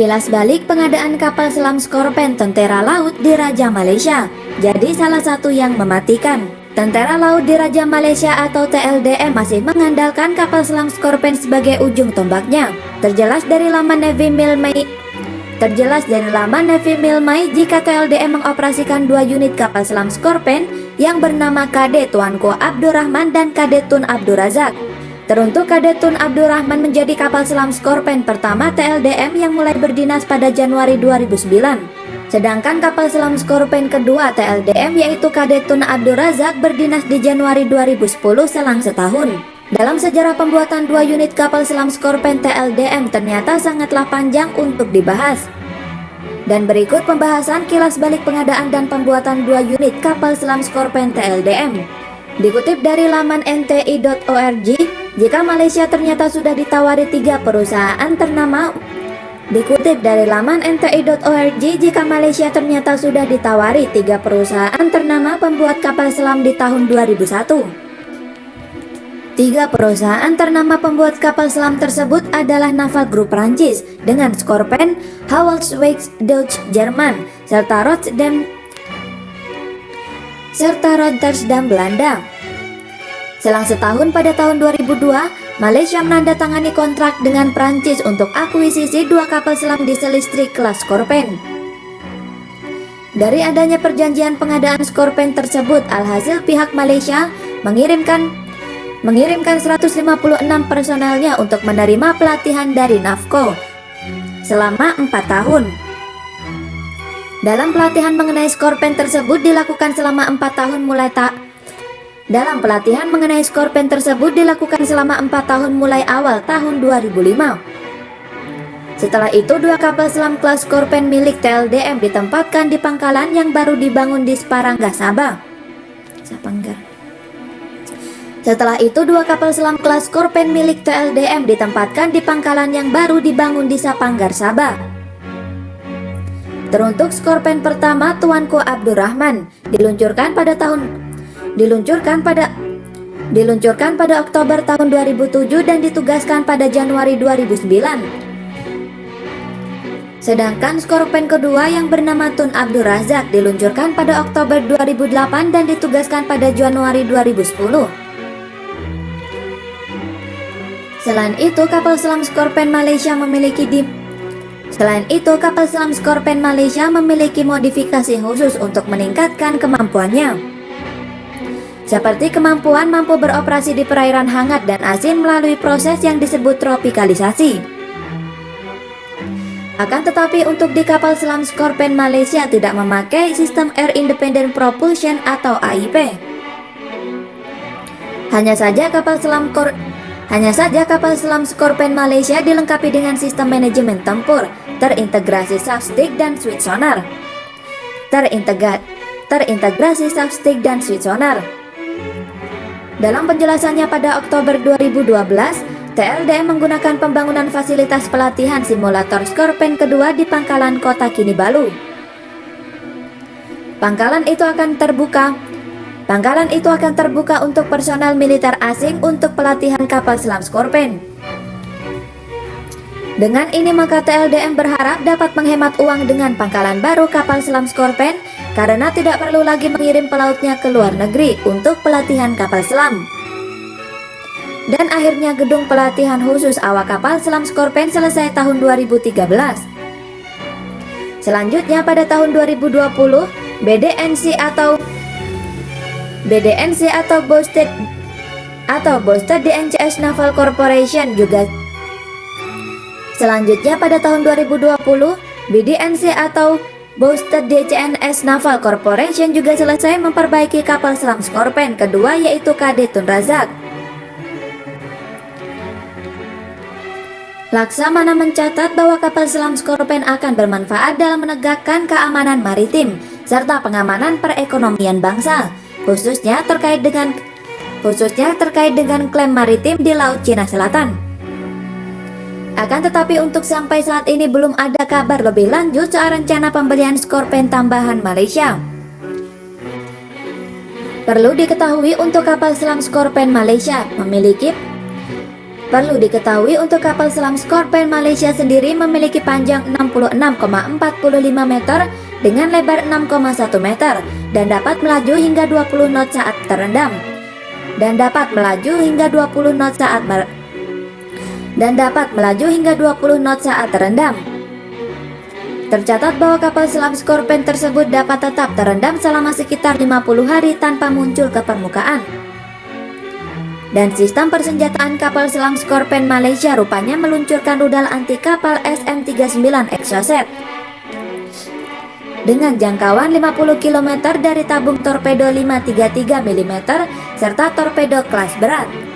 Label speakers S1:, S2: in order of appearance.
S1: Kilas balik pengadaan kapal selam Skorpen Tentara Laut di Raja Malaysia jadi salah satu yang mematikan. Tentara Laut di Raja Malaysia atau TLDM masih mengandalkan kapal selam Skorpen sebagai ujung tombaknya. Terjelas dari laman Navy Mail Mai jika TLDM mengoperasikan dua unit kapal selam Skorpen yang bernama KD Tuanku Abdurrahman dan KD Tun Abdul Razak. Teruntuk KD Tun Abdul Rahman menjadi kapal selam Skorpen pertama TLDM yang mulai berdinas pada Januari 2009. Sedangkan kapal selam Skorpen kedua TLDM yaitu KD Tun Abdul Razak berdinas di Januari 2010 selang setahun. Dalam sejarah pembuatan dua unit kapal selam Skorpen TLDM ternyata sangatlah panjang untuk dibahas. Dan berikut pembahasan kilas balik pengadaan dan pembuatan dua unit kapal selam Skorpen TLDM. Dikutip dari laman nti.org, jika Malaysia ternyata sudah ditawari tiga perusahaan ternama Dikutip dari laman nti.org, jika Malaysia ternyata sudah ditawari tiga perusahaan ternama pembuat kapal selam di tahun 2001. Tiga perusahaan ternama pembuat kapal selam tersebut adalah Naval Group Prancis dengan Skorpen, Hawkswijk Dutch Jerman, serta Rotterdam Belanda. Selang setahun pada tahun 2002, Malaysia menandatangani kontrak dengan Prancis untuk akuisisi dua kapal selam diesel listrik kelas Skorpen. Dari adanya perjanjian pengadaan Skorpen tersebut, alhasil pihak Malaysia mengirimkan 156 personelnya untuk menerima pelatihan dari NAVCO selama 4 tahun. Dalam pelatihan mengenai Skorpen tersebut dilakukan selama 4 tahun mulai awal tahun 2005. Setelah itu dua kapal selam kelas Skorpen milik TLDM ditempatkan di pangkalan yang baru dibangun di Separangga, Sabah. Setelah itu dua kapal selam kelas Skorpen milik TLDM ditempatkan di pangkalan yang baru dibangun di Sapanggar, Sabah. Teruntuk Skorpen pertama Tuanku Abdurrahman diluncurkan pada Oktober tahun 2007 dan ditugaskan pada Januari 2009. Sedangkan Skorpen kedua yang bernama Tun Abdul Razak diluncurkan pada Oktober 2008 dan ditugaskan pada Januari 2010. Selain itu, kapal selam Skorpen Malaysia memiliki modifikasi khusus untuk meningkatkan kemampuannya, seperti kemampuan mampu beroperasi di perairan hangat dan asin melalui proses yang disebut tropikalisasi. Akan tetapi untuk di kapal selam Skorpen Malaysia tidak memakai sistem Air Independent Propulsion atau AIP. Hanya saja kapal selam Skorpen Malaysia dilengkapi dengan sistem manajemen tempur, terintegrasi substick dan switch sonar. Dalam penjelasannya pada Oktober 2012, TLDM menggunakan pembangunan fasilitas pelatihan simulator Skorpen kedua di pangkalan Kota Kinabalu. Pangkalan itu akan terbuka untuk personal militer asing untuk pelatihan kapal selam Skorpen. Dengan ini maka TLDM berharap dapat menghemat uang dengan pangkalan baru kapal selam Skorpen karena tidak perlu lagi mengirim pelautnya ke luar negeri untuk pelatihan kapal selam. Dan akhirnya gedung pelatihan khusus awak kapal selam Skorpen selesai tahun 2013. Selanjutnya pada tahun 2020, BDNC atau Boasted DNCS Naval Corporation juga Selanjutnya pada tahun 2020, BDNC atau Boasted DCNS Naval Corporation juga selesai memperbaiki kapal selam Skorpen kedua yaitu KD Tun Razak. Laksamana mencatat bahwa kapal selam Skorpen akan bermanfaat dalam menegakkan keamanan maritim serta pengamanan perekonomian bangsa, khususnya terkait dengan klaim maritim di Laut Cina Selatan. Akan tetapi untuk sampai saat ini belum ada kabar lebih lanjut soal rencana pembelian Skorpen tambahan Malaysia. Perlu diketahui untuk kapal selam Skorpen Malaysia Perlu diketahui untuk kapal selam Scorpion Malaysia sendiri memiliki panjang 66,45 meter dengan lebar 6,1 meter dan dapat melaju hingga 20 knot saat terendam. Tercatat bahwa kapal selam Scorpion tersebut dapat tetap terendam selama sekitar 50 hari tanpa muncul ke permukaan. Dan sistem persenjataan kapal selam Scorpion Malaysia rupanya meluncurkan rudal anti kapal SM-39 Exocet dengan jangkauan 50 km dari tabung torpedo 533 mm serta torpedo kelas berat.